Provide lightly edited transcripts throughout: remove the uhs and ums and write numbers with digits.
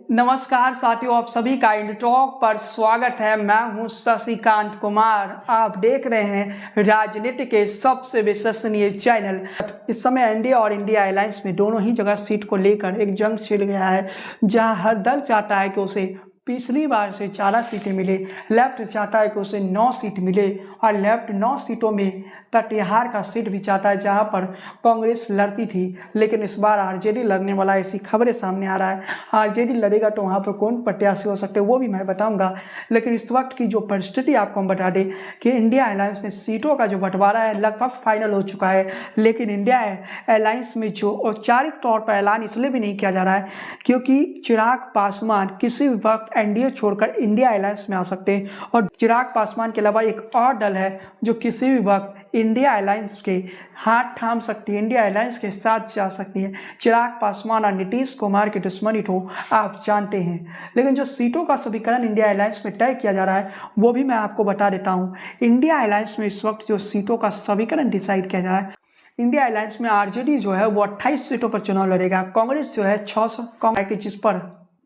नमस्कार साथियों, आप सभी का इंड टॉक पर स्वागत है। मैं हूं शशिकांत कुमार। आप देख रहे हैं राजनीति के सबसे विश्वसनीय चैनल। इस समय एनडीए और इंडिया अलायंस में दोनों ही जगह सीट को लेकर एक जंग छिड़ गया है, जहां हर दल चाहता है कि उसे पिछली बार से 4 सीटें मिले, लेफ्ट चाहता है कि उसे 9 सीट मिले और लेफ्ट 9 सीटों में कटिहार का सीट भी चाहता है, जहां पर कांग्रेस लड़ती थी। लेकिन इस बार आरजेडी लड़ने वाला, ऐसी खबरें सामने आ रहा है। आरजेडी लड़ेगा तो वहां पर कौन प्रत्याशी हो सकते हैं वो भी मैं बताऊंगा। लेकिन इस वक्त की जो परिस्थिति आपको हम बता दें कि इंडिया अलायंस में सीटों का जो बंटवारा है लगभग फाइनल हो चुका है। लेकिन इंडिया अलायंस में जो औपचारिक तौर पर ऐलान इसलिए भी नहीं किया जा रहा है क्योंकि चिराग पासवान किसी भी वक्त एनडीए छोड़कर इंडिया अलायंस में आ सकते हैं, और चिराग पासवान के अलावा एक और दल है जो किसी भी वक्त इंडिया अलायंस के हाथ थाम सकती है, इंडिया अलायंस के साथ जा सकती है। चिराग पासवान और नीतीश कुमार की दुश्मनी तो आप जानते हैं। लेकिन जो सीटों का समीकरण इंडिया अलायंस में तय किया जा रहा है वो भी मैं आपको बता देता हूँ। इंडिया अलायंस में इस वक्त जो सीटों का समीकरण डिसाइड किया जा रहा है, इंडिया अलायंस में आरजेडी जो है वो 28 सीटों पर चुनाव लड़ेगा। कांग्रेस जो है 600 कांग्रेस की, जिस पर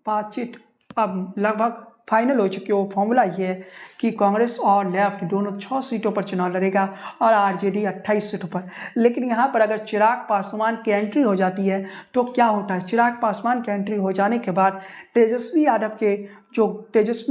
5 सीट अब लगभग फाइनल हो चुकी है। वो फॉर्मूला ये है कि कांग्रेस और लेफ्ट दोनों 6 सीटों पर चुनाव लड़ेगा और आरजेडी 28 सीटों पर। लेकिन यहाँ पर अगर चिराग पासवान की एंट्री हो जाती है तो क्या होता है? चिराग पासवान की एंट्री हो जाने के बाद तेजस्वी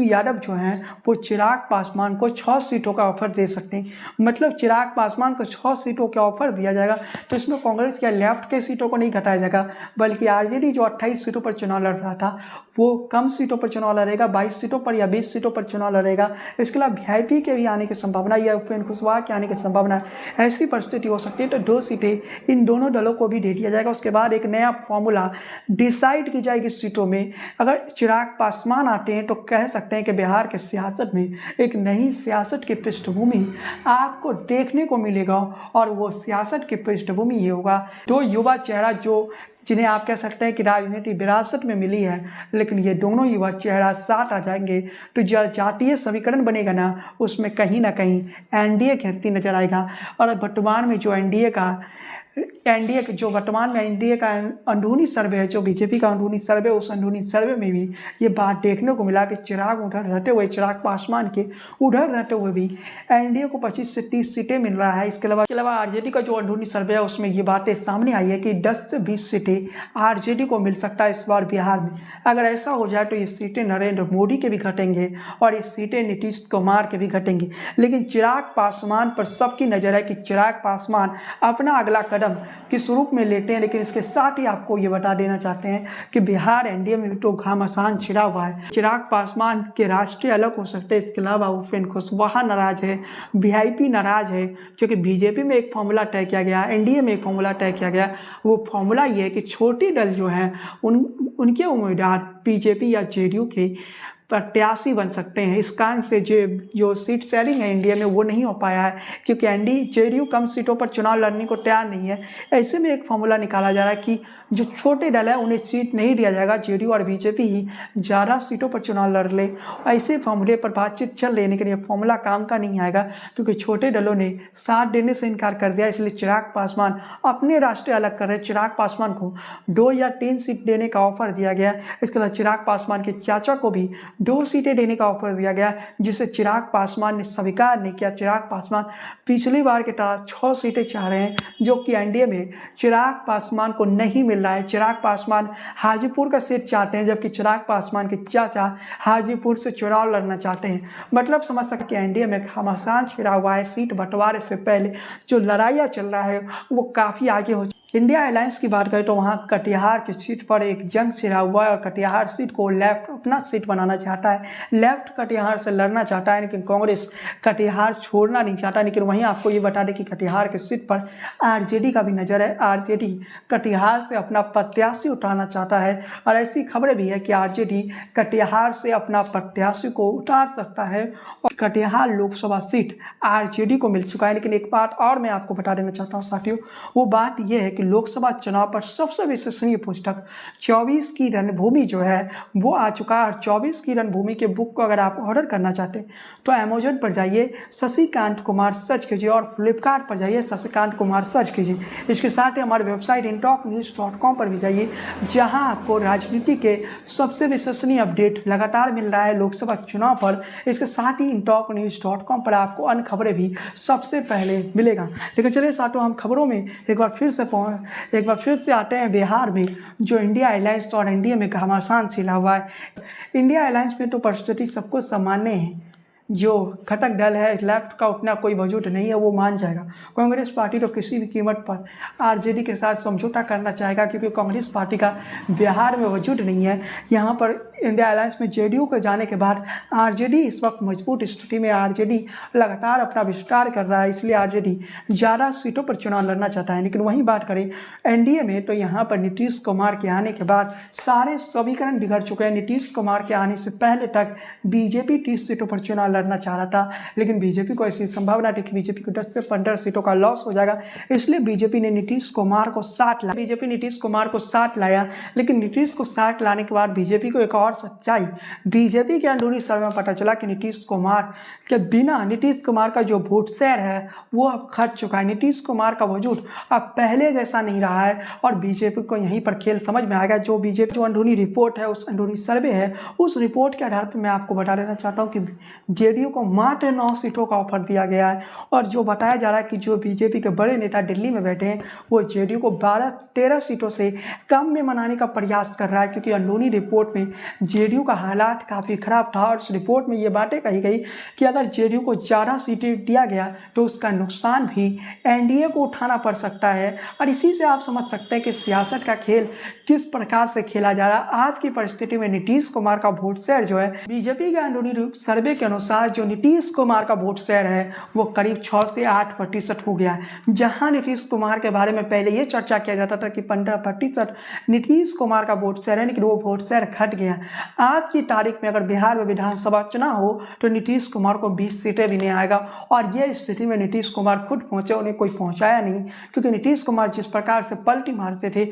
यादव जो हैं वो चिराग पासवान को 6 सीटों का ऑफर दे सकते हैं। मतलब चिराग पासवान को 6 सीटों का ऑफर दिया जाएगा तो इसमें कांग्रेस या लेफ्ट के सीटों को नहीं घटाया जाएगा, बल्कि आरजेडी जो 28 सीटों पर चुनाव लड़ रहा था वो कम सीटों पर चुनाव लड़ेगा, 22 सीटों पर या 20 सीटों पर चुनाव लड़ेगा। इसके अलावा वीआईपी के भी आने की संभावना या उपेंद्र कुशवाहा के आने की संभावना है। ऐसी परिस्थिति हो सकती है तो 2 सीटें इन दोनों दलों को भी दे दिया जाएगा। उसके बाद एक नया फॉर्मूला डिसाइड की जाएगी सीटों में। अगर चिराग पासवान आते हैं तो कह सकते हैं कि बिहार के सियासत में एक नई सियासत की पृष्ठभूमि आपको देखने को मिलेगा, और वो सियासत की पृष्ठभूमि ये होगा 2 युवा चेहरा जिन्हें आप कह सकते हैं कि राजनीति विरासत में मिली है, लेकिन ये दोनों युवा चेहरा साथ आ जाएंगे तो जो जातीय समीकरण बनेगा ना, उसमें कहीं ना कहीं एनडीए खेलती नजर आएगा। और वर्तमान में जो एनडीए का अंदरूनी सर्वे है, जो बीजेपी का अंदरूनी सर्वे, उस अंदरूनी सर्वे में भी ये बात देखने को मिला कि चिराग पासवान के उधर रहते हुए भी एनडीए को 25 से 30 सीटें मिल रहा है। इसके अलावा आरजेडी का जो अंदरूनी सर्वे है उसमें ये बातें सामने आई है कि 10 से 20 सीटें आरजेडी को मिल सकता है इस बार बिहार में। अगर ऐसा हो जाए तो ये सीटें नरेंद्र मोदी के भी घटेंगे और ये सीटें नीतीश कुमार के भी घटेंगे। लेकिन चिराग पासवान पर सबकी नज़र है कि चिराग पासवान अपना अगला कदम किस रूप में लेते हैं। लेकिन इसके साथ ही आपको ये बता देना चाहते हैं कि बिहार एनडीए में तो घमासान छिड़ा हुआ है। चिराग पासवान के राष्ट्रीय अलग हो सकते हैं। इसके अलावा उपेंद्र कुशवाहा नाराज है, वीआईपी नाराज है, क्योंकि बीजेपी में एक फॉर्मूला तय किया गया, एनडीए में एक फॉर्मूला तय किया गया। वो फॉर्मूला ये है कि छोटे दल जो हैं उनके उम्मीदवार बीजेपी या जेडीयू के प्रत्याशी बन सकते हैं। इस कारण से जो सीट शेयरिंग है इंडिया में वो नहीं हो पाया है, क्योंकि जेडीयू कम सीटों पर चुनाव लड़ने को तैयार नहीं है। ऐसे में एक फॉर्मूला निकाला जा रहा है कि जो छोटे दल है उन्हें सीट नहीं दिया जाएगा, जेडीयू और बीजेपी ही ज़्यादा सीटों पर चुनाव लड़ ले। ऐसे फॉर्मूले पर बातचीत चल रही है, लेकिन ये फॉर्मूला काम का नहीं आएगा क्योंकि छोटे दलों ने साथ देने से इनकार कर दिया। इसलिए चिराग पासवान अपने राष्ट्रीय अलग कर रहे। चिराग पासवान को 2 या 3 सीट देने का ऑफर दिया गया। इसके अलावा चिराग पासवान के चाचा को भी 2 सीटें देने का ऑफर दिया गया, जिसे चिराग पासवान ने स्वीकार नहीं किया। चिराग पासवान पिछली बार की तरह 6 सीटें चाह रहे हैं, जो कि एनडीए में चिराग पासवान को नहीं मिल रहा है। चिराग पासवान हाजीपुर का सीट चाहते हैं, जबकि चिराग पासवान के चाचा हाजीपुर से चुनाव लड़ना चाहते हैं। मतलब समझ सकते हैं एनडीए में घमासान छिड़ा हुआ है। सीट बंटवारे से पहले जो लड़ाइयाँ चल रहा है वो काफ़ी आगे हो। इंडिया अलायंस की बात करें तो वहाँ कटिहार की सीट पर एक जंग छिड़ा हुआ है और कटिहार सीट को लेफ्ट अपना सीट बनाना चाहता है। लेफ्ट कटिहार से लड़ना चाहता है, लेकिन कांग्रेस कटिहार छोड़ना नहीं चाहता। लेकिन वहीं आपको ये बता दें कि कटिहार की सीट पर आरजेडी का भी नज़र है। आरजेडी कटिहार से अपना प्रत्याशी उठाना चाहता है, और ऐसी खबरें भी है कि आरजेडी कटिहार से अपना प्रत्याशी को उतार सकता है और कटिहार लोकसभा सीट आरजेडी को मिल चुका है। लेकिन एक बात और मैं आपको बता देना चाहता हूँ साथियों, वो बात यह है कि लोकसभा चुनाव पर सबसे विश्वसनीय पुस्तक 24 की रणभूमि जो है वो आ चुका चुका है। और 24 की रणभूमि के बुक को अगर आप ऑर्डर करना चाहते हैं तो अमेजोन पर जाइए शशिकांत कुमार सर्च कीजिए और फ्लिपकार्ट पर जाइए शशिकांत कुमार सर्च कीजिए। इसके साथ ही हमारे वेबसाइट intoknews.com पर भी जाइए, जहां आपको राजनीति के सबसे विश्वसनीय अपडेट लगातार मिल रहा है लोकसभा चुनाव पर। इसके साथ ही intoknews.com पर आपको अन्य खबरें भी सबसे पहले मिलेगा। लेकिन चलिए साथों, हम खबरों में एक बार फिर से आते हैं बिहार में, जो इंडिया अलायंस और एनडीए में घमासान छिला हुआ है। इंडिया अलायंस में तो परिस्थिति सबको सामान्य है। जो घटक दल है लेफ्ट का उतना कोई वजूद नहीं है, वो मान जाएगा। कांग्रेस पार्टी तो किसी भी कीमत पर आरजेडी के साथ समझौता करना चाहेगा, क्योंकि कांग्रेस पार्टी का बिहार में वजूद नहीं है। यहाँ पर इंडिया अलायंस में जेडीयू के जाने के बाद आरजेडी इस वक्त मजबूत स्थिति में, आरजेडी लगातार अपना विस्तार कर रहा है, इसलिए आरजेडी ज़्यादा सीटों पर चुनाव लड़ना चाहता है। लेकिन वहीं बात करें एनडीए में, तो यहाँ पर नीतीश कुमार के आने के बाद सारे समीकरण बिगड़ चुके हैं। नीतीश कुमार के आने से पहले तक बीजेपी 30 सीटों पर चुनाव लड़ना चाह रहा था, लेकिन बीजेपी को ऐसी संभावना थी कि बीजेपी को 10 से 15 सीटों का लॉस हो जाएगा, इसलिए बीजेपी ने नीतीश कुमार को साथ लाया। लेकिन नीतीश को साथ लाने के बाद बीजेपी को एक और सच्चाई बीजेपी के अंदरूनी सर्वे में पता चला कि नीतीश कुमार के बिना नीतीश कुमार का जो वोट शेयर है वो अब घट चुका है। नीतीश कुमार का वजूद अब पहले जैसा नहीं रहा है और बीजेपी को यहीं पर खेल समझ में आएगा। जो बीजेपी जो अंदरूनी रिपोर्ट है, उस अंदरूनी सर्वे है, उस रिपोर्ट के आधार पर मैं आपको बता देना चाहता हूँ कि जेडीयू को मात्र 9 सीटों का ऑफर दिया गया है। और जो बताया जा रहा है कि जो बीजेपी के बड़े नेता दिल्ली में बैठे हैं वो जेडीयू को 12-13 सीटों से कम में मनाने का प्रयास कर रहा है, क्योंकि अंदरूनी रिपोर्ट में जेडीयू का हालात काफ़ी खराब था। और उस रिपोर्ट में ये बातें कही गई कि अगर जेडीयू को ज़्यादा सीटें दिया गया तो उसका नुकसान भी एनडीए को उठाना पड़ सकता है। और इसी से आप समझ सकते हैं कि सियासत का खेल किस प्रकार से खेला जा रहा है। आज की परिस्थिति में नीतीश कुमार का वोट शेयर जो है, बीजेपी के अंदरूनी सर्वे के अनुसार जो नीतीश कुमार का वोट शेयर है वो करीब 6 से 8% हो गया है। जहां नीतीश कुमार के बारे में पहले ये चर्चा किया जाता था कि 15% नीतीश कुमार का वोट शेयर है, लेकिन वो वोट शेयर घट गया। आज की तारीख में अगर बिहार में विधानसभा चुनाव हो तो नीतीश कुमार को 20 सीटें भी नहीं आएगा। और ये स्थिति में नीतीश कुमार खुद पहुंचे, उन्हें कोई पहुंचाया नहीं, क्योंकि नीतीश कुमार जिस प्रकार से पलटी मारते थे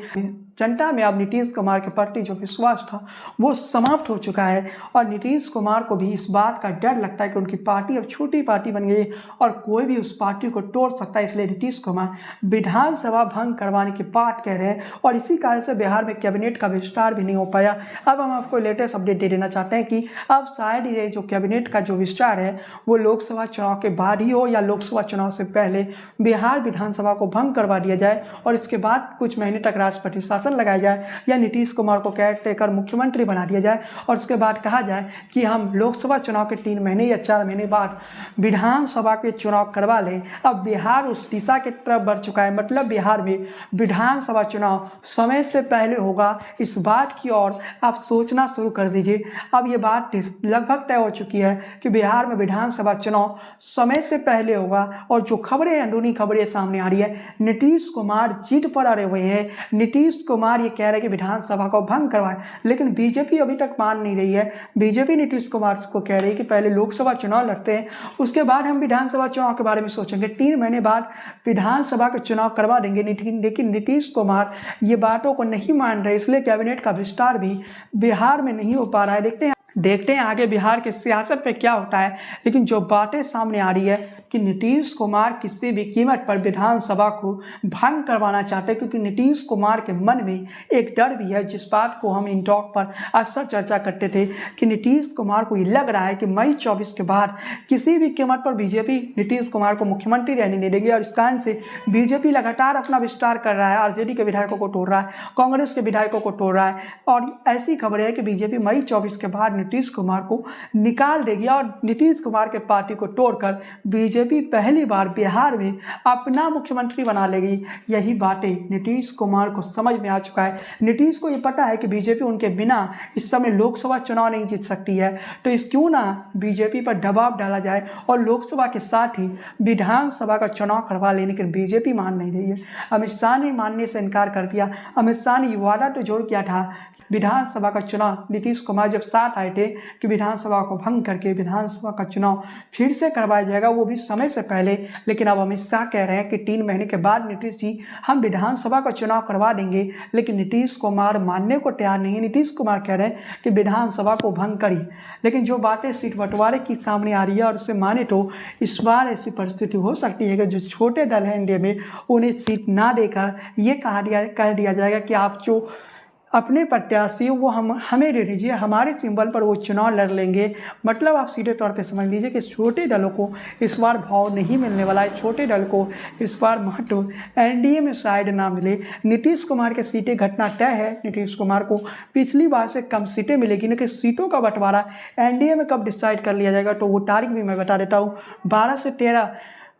जनता में, अब नीतीश कुमार के प्रति जो विश्वास था वो समाप्त हो चुका है। और नीतीश कुमार को भी इस बात का डर लगता है कि उनकी पार्टी अब छोटी पार्टी बन गई और कोई भी उस पार्टी को तोड़ सकता है, इसलिए नीतीश कुमार विधानसभा भंग करवाने की बात कह रहे हैं। और इसी कारण से बिहार में कैबिनेट का विस्तार भी नहीं हो पाया। अब हम आपको लेटेस्ट अपडेट दे देना चाहते हैं कि अब शायद ये जो कैबिनेट का जो विस्तार है वो लोकसभा चुनाव के बाद ही हो या लोकसभा चुनाव से पहले बिहार विधानसभा को भंग करवा दिया जाए और इसके बाद कुछ महीने तक राष्ट्रपति शासन लगाया जाए या नीतीश कुमार को केयरटेकर मुख्यमंत्री बना दिया जाए। और उसके बाद कहा जाए कि हम लोकसभा चुनाव के 3 महीने या 4 महीने बाद विधानसभा के चुनाव करवा लें। अब बिहार उस दिशा की तरफ बढ़ चुका है, मतलब बिहार में विधानसभा चुनाव समय से पहले होगा। इस बात की ओर आप सोचना शुरू कर दीजिए। अब ये बात लगभग तय हो चुकी है कि बिहार में विधानसभा चुनाव समय से पहले होगा। और जो खबरें अंदरूनी खबरें सामने आ रही है, नीतीश कुमार जिद पर अड़े हुए हैं। नीतीश कुमार ये कह रहे हैं कि विधानसभा को भंग करवाएं, लेकिन बीजेपी अभी तक मान नहीं रही है। बीजेपी नीतीश कुमार को कह रही है कि पहले लोकसभा चुनाव लड़ते हैं, उसके बाद हम विधानसभा चुनाव के बारे में सोचेंगे। 3 महीने बाद विधानसभा के चुनाव करवा देंगे। लेकिन नीतीश कुमार ये बातों को नहीं मान रहे, इसलिए कैबिनेट का विस्तार भी बिहार में नहीं हो पा रहा है। देखते हैं आगे बिहार की सियासत पे क्या होता है। लेकिन जो बातें सामने आ रही है कि नीतीश कुमार किसी भी कीमत पर विधानसभा को भंग करवाना चाहते हैं, क्योंकि नीतीश कुमार के मन में एक डर भी है, जिस बात को हम इन टॉक पर अक्सर चर्चा करते थे कि नीतीश कुमार को ये लग रहा है कि मई 24 के बाद किसी भी कीमत पर बीजेपी नीतीश कुमार को मुख्यमंत्री रहने नहीं देगी। और इस कारण से बीजेपी लगातार अपना विस्तार कर रहा है, आरजेडी के विधायकों को तोड़ रहा है, कांग्रेस के विधायकों को तोड़ रहा है। और ऐसी खबर है कि बीजेपी मई 24 के बाद नीतीश कुमार को निकाल देगी और नीतीश कुमार के पार्टी को तोड़कर बीजेपी पहली बार बिहार में अपना मुख्यमंत्री बना लेगी। यही बातें नीतीश कुमार को समझ में आ चुका है। नीतीश को ये पता है कि बीजेपी उनके बिना इस समय लोकसभा चुनाव नहीं जीत सकती है, तो इस क्यों ना बीजेपी पर दबाव डाला जाए और लोकसभा के साथ ही विधानसभा का चुनाव करवा लेने के। बीजेपी मान नहीं रही है। अमित शाह ने मानने से इनकार कर दिया। अमित शाह ने वादा तो जोड़ किया था विधानसभा का चुनाव नीतीश कुमार जब साथ आए रहे थे कि विधानसभा को भंग करके विधानसभा का चुनाव फिर से करवाया जाएगा, वो भी समय से पहले। लेकिन अब अमित शाह कह रहे हैं कि 3 महीने के बाद नीतीश जी हम विधानसभा का चुनाव करवा देंगे, लेकिन नीतीश कुमार मानने को तैयार नहीं। नीतीश कुमार कह रहे हैं कि विधानसभा को भंग करी, लेकिन जो बातें सीट बंटवारे की सामने आ रही है और उसे माने तो इस बार ऐसी परिस्थिति हो सकती है कि जो छोटे दल हैं इंडिया में उन्हें सीट ना देकर ये कह दिया जाएगा कि आप जो अपने प्रत्याशी वो हमें दे दीजिए, हमारे सिंबल पर वो चुनाव लड़ लेंगे। मतलब आप सीधे तौर पे समझ लीजिए कि छोटे दलों को इस बार भाव नहीं मिलने वाला है, छोटे दल को इस बार महत्व एनडीए में शायद ना मिले। नीतीश कुमार के सीटें घटना तय है, नीतीश कुमार को पिछली बार से कम सीटें मिलेगी, लेकिन सीटों का बंटवारा एनडीए में कब डिसाइड कर लिया जाएगा तो वो तारीख भी मैं बता देता हूँ। 12 से 13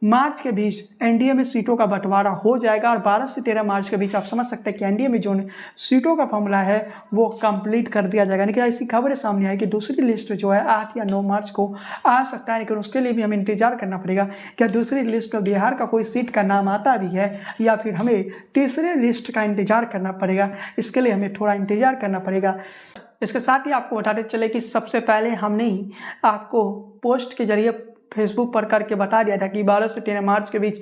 मार्च के बीच एनडीए में सीटों का बंटवारा हो जाएगा और 12 से 13 मार्च के बीच आप समझ सकते हैं कि एनडीए में जो सीटों का फॉर्मूला है वो कंप्लीट कर दिया जाएगा। लेकिन ऐसी खबरें सामने आई कि दूसरी लिस्ट जो है 8 या 9 मार्च को आ सकता है, लेकिन उसके लिए भी हमें इंतजार करना पड़ेगा। क्या दूसरी लिस्ट में बिहार का कोई सीट का नाम आता भी है या फिर हमें तीसरे लिस्ट का इंतजार करना पड़ेगा, इसके लिए हमें थोड़ा इंतजार करना पड़ेगा। इसके साथ ही आपको बताते चले कि सबसे पहले हमने ही आपको पोस्ट के जरिए फेसबुक पर करके बता दिया था कि 12 से 13 मार्च के बीच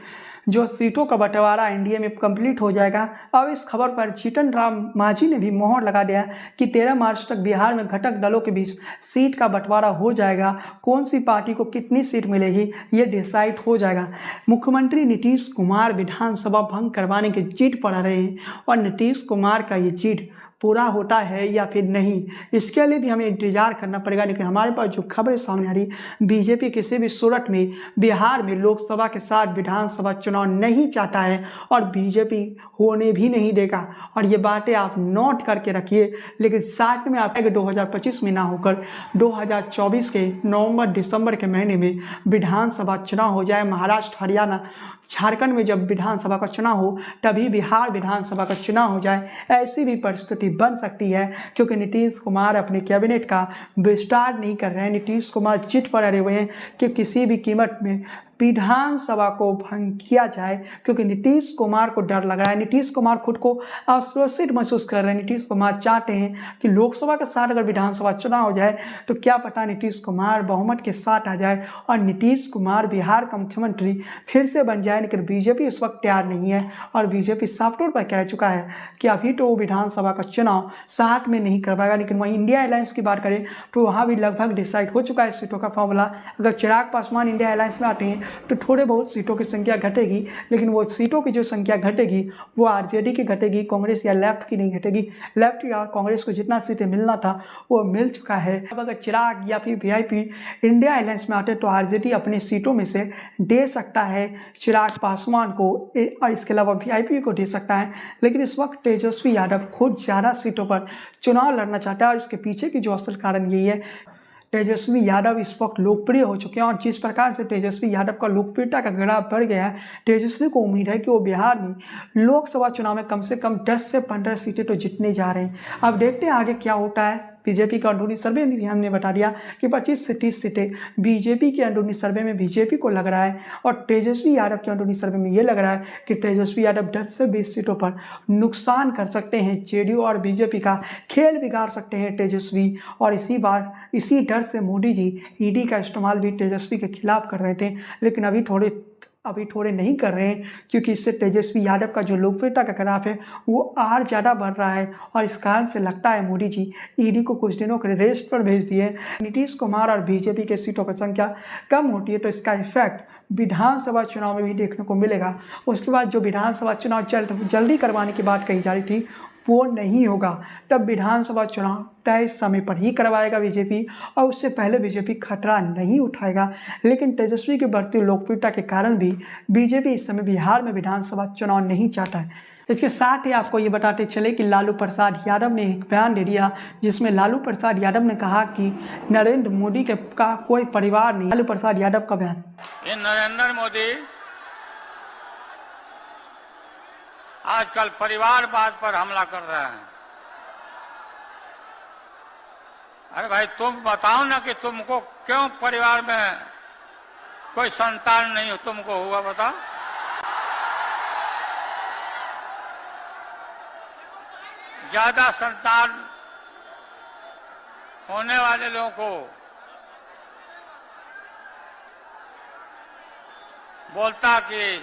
जो सीटों का बंटवारा एनडीए में कंप्लीट हो जाएगा। अब इस खबर पर जीतन राम मांझी ने भी मोहर लगा दिया कि 13 मार्च तक बिहार में घटक दलों के बीच सीट का बंटवारा हो जाएगा, कौन सी पार्टी को कितनी सीट मिलेगी ये डिसाइड हो जाएगा। मुख्यमंत्री नीतीश कुमार विधानसभा भंग करवाने की जिद पड़ा रहे हैं और नीतीश कुमार का ये जिद पूरा होता है या फिर नहीं, इसके लिए भी हमें इंतजार करना पड़ेगा। लेकिन हमारे पास जो खबरें सामने आ रही, बीजेपी किसी भी सूरत में बिहार में लोकसभा के साथ विधानसभा चुनाव नहीं चाहता है और बीजेपी होने भी नहीं देगा। और ये बातें आप नोट करके रखिए। लेकिन साथ में आप 2025 में ना होकर 2024 के नवंबर दिसंबर के महीने में विधानसभा चुनाव हो जाए। महाराष्ट्र, हरियाणा, झारखंड में जब विधानसभा का चुनाव हो तभी बिहार विधानसभा का चुनाव हो जाए, ऐसी भी परिस्थिति बन सकती है। क्योंकि नीतीश कुमार अपने कैबिनेट का विस्तार नहीं कर रहे हैं। नीतीश कुमार जिद पर अड़े हुए हैं कि किसी भी कीमत में विधानसभा को भंग किया जाए, क्योंकि नीतीश कुमार को डर लग रहा है। नीतीश कुमार खुद को असुरक्षित महसूस कर रहे हैं। नीतीश कुमार चाहते हैं कि लोकसभा के साथ अगर विधानसभा चुनाव हो जाए तो क्या पता नीतीश कुमार बहुमत के साथ आ जाए और नीतीश कुमार बिहार का मुख्यमंत्री फिर से बन जाए। लेकिन बीजेपी इस वक्त तैयार नहीं है और बीजेपी साफ तौर पर कह चुका है कि अभी तो विधानसभा का चुनाव 60 में नहीं करवाएगा। लेकिन वहीं इंडिया अलायंस की बात करें तो वहाँ भी लगभग डिसाइड हो चुका है सीटों का फॉर्मूला। अगर चिराग पासवान इंडिया अलायंस में आते हैं तो थोड़े बहुत सीटों की संख्या घटेगी, लेकिन वो सीटों की जो संख्या घटेगी वो आरजेडी की घटेगी, कांग्रेस या लेफ्ट की नहीं घटेगी। लेफ्ट या कांग्रेस को जितना सीटें मिलना था वो मिल चुका है। अब अगर चिराग या फिर वीआईपी इंडिया अलायंस में आते तो आरजेडी अपनी सीटों में से दे सकता है चिराग पासवान को और इसके अलावा वीआईपी को दे सकता है। लेकिन इस वक्त तेजस्वी यादव खुद ज़्यादा सीटों पर चुनाव लड़ना चाहता है और इसके पीछे की जो असल कारण यही है, तेजस्वी यादव इस वक्त लोकप्रिय हो चुके हैं और जिस प्रकार से तेजस्वी यादव का लोकप्रियता का ग्राफ बढ़ गया है, तेजस्वी को उम्मीद है कि वो बिहार में लोकसभा चुनाव में कम से कम 10 से 15 सीटें तो जीतने जा रहे हैं। अब देखते हैं आगे क्या होता है। बीजेपी का अंदरूनी सर्वे में भी हमने बता दिया कि 25 से 30 सीटें बीजेपी के अंदरूनी सर्वे में बीजेपी को लग रहा है और तेजस्वी यादव के अंदरूनी सर्वे में ये लग रहा है कि तेजस्वी यादव 10 से 20 सीटों पर नुकसान कर सकते हैं। जेडीयू और बीजेपी का खेल बिगाड़ सकते हैं तेजस्वी और इसी डर से मोदी जी ईडी का इस्तेमाल भी तेजस्वी के खिलाफ कर रहे थे, लेकिन अभी थोड़े नहीं कर रहे हैं क्योंकि इससे तेजस्वी यादव का जो लोकप्रियता का ग्राफ है वो और ज़्यादा बढ़ रहा है और इस कारण से लगता है मोदी जी ईडी को कुछ दिनों के रेस्ट पर भेज दिए। नीतीश कुमार और बीजेपी के सीटों की संख्या कम होती है तो इसका इफेक्ट विधानसभा चुनाव में भी देखने को मिलेगा। उसके बाद जो विधानसभा चुनाव जल्दी करवाने की बात कही जा रही थी वो नहीं होगा, तब विधानसभा चुनाव तय समय पर ही करवाएगा बीजेपी और उससे पहले बीजेपी खतरा नहीं उठाएगा। लेकिन तेजस्वी की बढ़ती लोकप्रियता के कारण भी बीजेपी इस समय बिहार में विधानसभा चुनाव नहीं चाहता है। इसके साथ ही आपको ये बताते चले कि लालू प्रसाद यादव ने एक बयान दे दिया जिसमें लालू प्रसाद यादव ने कहा कि नरेंद्र मोदी का कोई परिवार नहीं। लालू प्रसाद यादव का बयान, नरेंद्र मोदी आजकल परिवारवाद पर हमला कर रहे हैं। अरे भाई तुम बताओ ना कि तुमको क्यों परिवार में कोई संतान नहीं हो, तुमको हुआ बताओ। ज्यादा संतान होने वाले लोगों को बोलता कि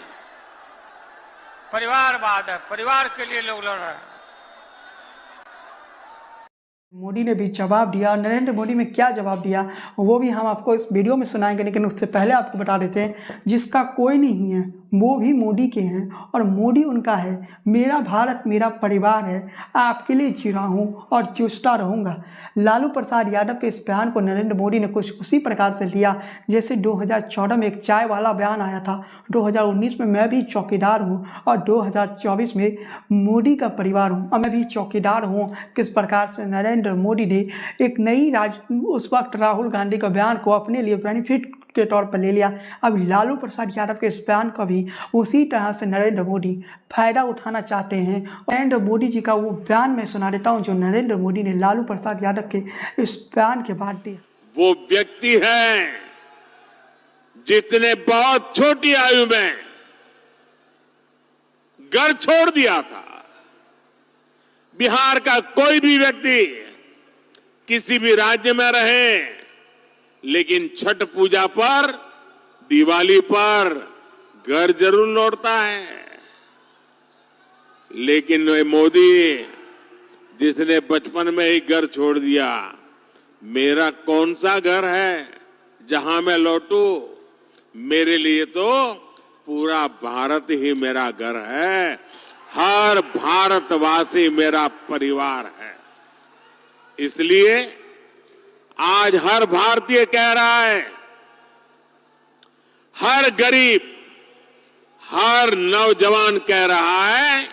परिवारवाद है, परिवार के लिए लोग लड़ रहे हैं। मोदी ने भी जवाब दिया। नरेंद्र मोदी ने क्या जवाब दिया वो भी हम आपको इस वीडियो में सुनाएंगे, लेकिन उससे पहले आपको बता देते हैं जिसका कोई नहीं है वो भी मोदी के हैं और मोदी उनका है। मेरा भारत मेरा परिवार है, आपके लिए जी रहा हूँ और जूझता रहूँगा। लालू प्रसाद यादव के इस बयान को नरेंद्र मोदी ने कुछ उसी प्रकार से लिया जैसे 2014 में एक चाय वाला बयान आया था, 2019 में मैं भी चौकीदार हूँ और 2024 में मोदी का परिवार हूँ और मैं भी चौकीदार हूँ। किस प्रकार से नरेंद्र मोदी ने एक नई उस वक्त राहुल गांधी का बयान को अपने लिए बेनिफिट के तौर पर ले लिया। अब लालू प्रसाद यादव के इस बयान का भी उसी तरह से नरेंद्र मोदी फायदा उठाना चाहते हैं। नरेंद्र मोदी जी का वो बयान मैं सुना देता हूं जो नरेंद्र मोदी ने लालू प्रसाद यादव के इस बयान के बाद दिया। वो व्यक्ति है जिसने बहुत छोटी आयु में घर छोड़ दिया था। बिहार का कोई भी व्यक्ति किसी भी राज्य में रहे, लेकिन छठ पूजा पर, दिवाली पर घर जरूर लौटता है। लेकिन वे मोदी जिसने बचपन में ही घर छोड़ दिया, मेरा कौन सा घर है जहां मैं लौटूं? मेरे लिए तो पूरा भारत ही मेरा घर है, हर भारतवासी मेरा परिवार है। इसलिए आज हर भारतीय कह रहा है, हर गरीब, हर नौजवान कह रहा है,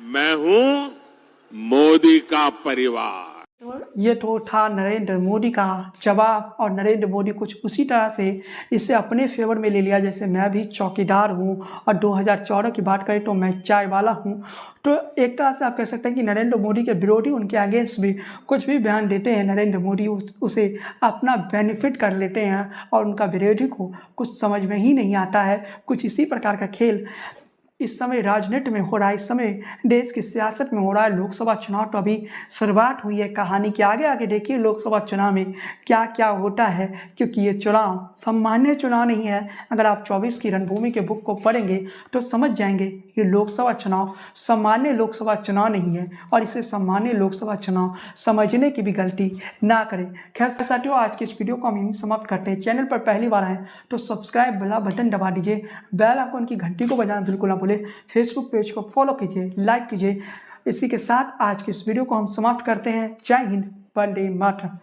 मैं हूं मोदी का परिवार। ये तो था नरेंद्र मोदी का जवाब और नरेंद्र मोदी कुछ उसी तरह से इसे अपने फेवर में ले लिया जैसे मैं भी चौकीदार हूँ और 2014 की बात करें तो मैं चाय वाला हूँ। तो एक तरह से आप कह सकते हैं कि नरेंद्र मोदी के विरोधी उनके अगेंस्ट भी कुछ भी बयान देते हैं नरेंद्र मोदी उसे अपना बेनिफिट कर लेते हैं और उनका विरोधी को कुछ समझ में ही नहीं आता है। कुछ इसी प्रकार का खेल इस समय राजनीति में हो रहा है, इस समय देश की सियासत में हो रहा है। लोकसभा चुनाव तो अभी शुरुआत हुई है कहानी के, आगे आगे देखिए लोकसभा चुनाव में क्या क्या होता है, क्योंकि ये चुनाव सामान्य चुनाव नहीं है। अगर आप 24 की रणभूमि के बुक को पढ़ेंगे तो समझ जाएंगे ये लोकसभा चुनाव सामान्य लोकसभा चुनाव नहीं है और इसे सामान्य लोकसभा चुनाव समझने की भी गलती ना करें। खैर साथियों, आज की इस वीडियो को हम यहीं समाप्त करते हैं। चैनल पर पहली बार आए तो सब्सक्राइब वाला बटन दबा दीजिए, बेल आइकन की घंटी को बजाना बिल्कुल ना भूलें। फेसबुक पेज को फॉलो कीजिए, लाइक कीजिए। इसी के साथ आज की इस वीडियो को हम समाप्त करते हैं। जय हिंद, वंदे मातरम।